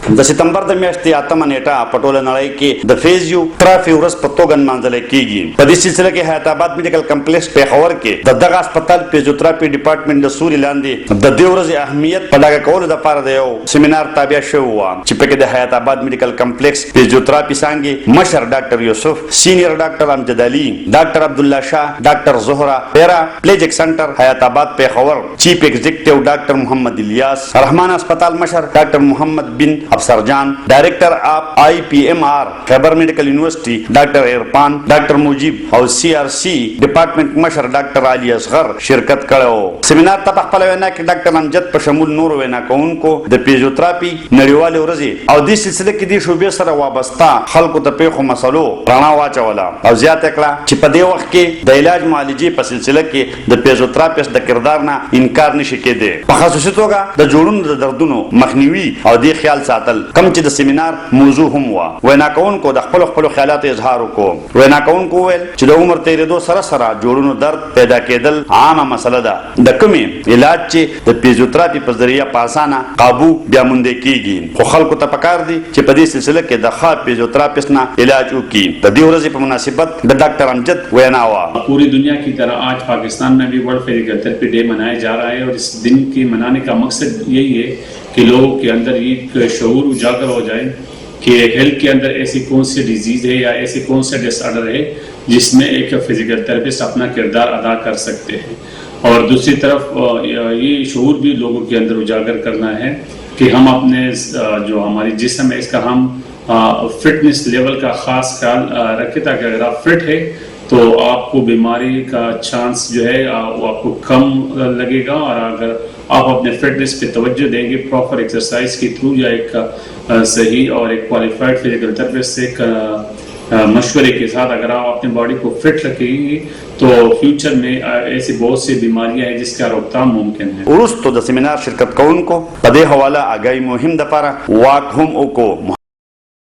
د سپتمبر د میاشتې 8 نیټه په ټوله نړۍ کې د فزیوتراپي ورځ په توګه نمانځل کیږي. په دې سلسله کې حیات آباد میډیکل کمپلیکس پیښور کې د دغه هسپتال فزیوتراپي ډپارټمنټ د سوري لاندې د دې ورځې اهمیت په ډاګه کولو لپاره د یو سیمینار تابع شوی و چې پکې د حیات آباد میډیکل کمپلیکس فزیوتراپي څانګې مشر ډاکټر یوسف، سینیئر ډاکټر امجد علي، ډاکټر عبدالله شاه، ډاکټر زهرا، پیرا پلیجک سنټر حیات آباد پیښور چیف ایگزیکټیو ډاکټر محمد الیاس، رحمان هسپتال مشر ډاکټر محمد بن افسر جان، ډایریکټر اف آی پی ایم آر خیبر میډیکل یونیورسيټي ډاکټر عرفان، ډاکټر مجيب او سی آر سی ډپارټمنټ مشر ډاکټر علي اصغر شرکت کړو. سیمینار ته په خپل وینا کې ډاکټر امجد په شمول نور وینا کوونکو د فزیوتراپي نړیوالې ورځې او د سلسله کې د شوبې سره وابسته خلکو ته پیښو مسلو رڼا واچوله او زیاته کړه چې په دې وخت کې د علاج معالجې په سلسله کې د فزیوتراپیست د کردار نه انکار نشي کېدی. په خصوصي توګه د جوړونو د دردونو مخنیوي او د خیال ساتل کوم چې د سیمینار موضوع هم و. وینا کوونکو د خپل خیالاتو اظهار وکړو. وینا کوونکو ویل چې د عمر تیریدو سره جوړونو درد پیدا کېدل عامه مسله ده. د کومې علاج چې د فزیوتراپي په ذریعہ په اسانه قابو بیا مونږ کېږي، خو خلکو ته پکار دي چې په دې سلسله کې د ښه فزیوتراپیست نه علاج وکړي. د دې ورځې په مناسبت د ډاکټر امجد وینا وا. पूरी दुनिया की तरह आज पाकिस्तान में भी वर्ल्ड फिजिकल थेरेपी डे मनाया जा रहा है और इस दिन की मनाने का मकसद यही है कि लोगों के अंदर ये शऊर उजागर हो जाए कि हेल्थ के अंदर ऐसी कौन सी डिजीज है या ऐसी कौन सा डिसऑर्डर है जिसमें एक फिजिकल थेरेपिस्ट अपना किरदार अदा कर सकते हैं। और दूसरी तरफ ये शऊर भी लोगों के अंदर उजागर करना है कि हम अपने जो हमारी जिस्म है इसका हम फिटनेस लेवल का खास ख्याल रखें ताकि अगर आप फिट है तो आपको बीमारी का चांस जो है वो आपको कम लगेगा। और अगर आप अपने फिटनेस पे तवज्जो देंगे प्रॉपर एक्सरसाइज के थ्रू या एक सही और एक क्वालिफाइड फिजिकल थेरेपिस्ट से मशवरे के साथ अगर आप अपनी बॉडी को फिट रखेंगे तो फ्यूचर में ऐसी बहुत सी बीमारियां हैं जिसका रोकथाम मुमकिन है. उरुस्तो द सेमिनार शिरकत कोउनको पदे हवाला आगाई मुहिम दपारा वाक हम ओको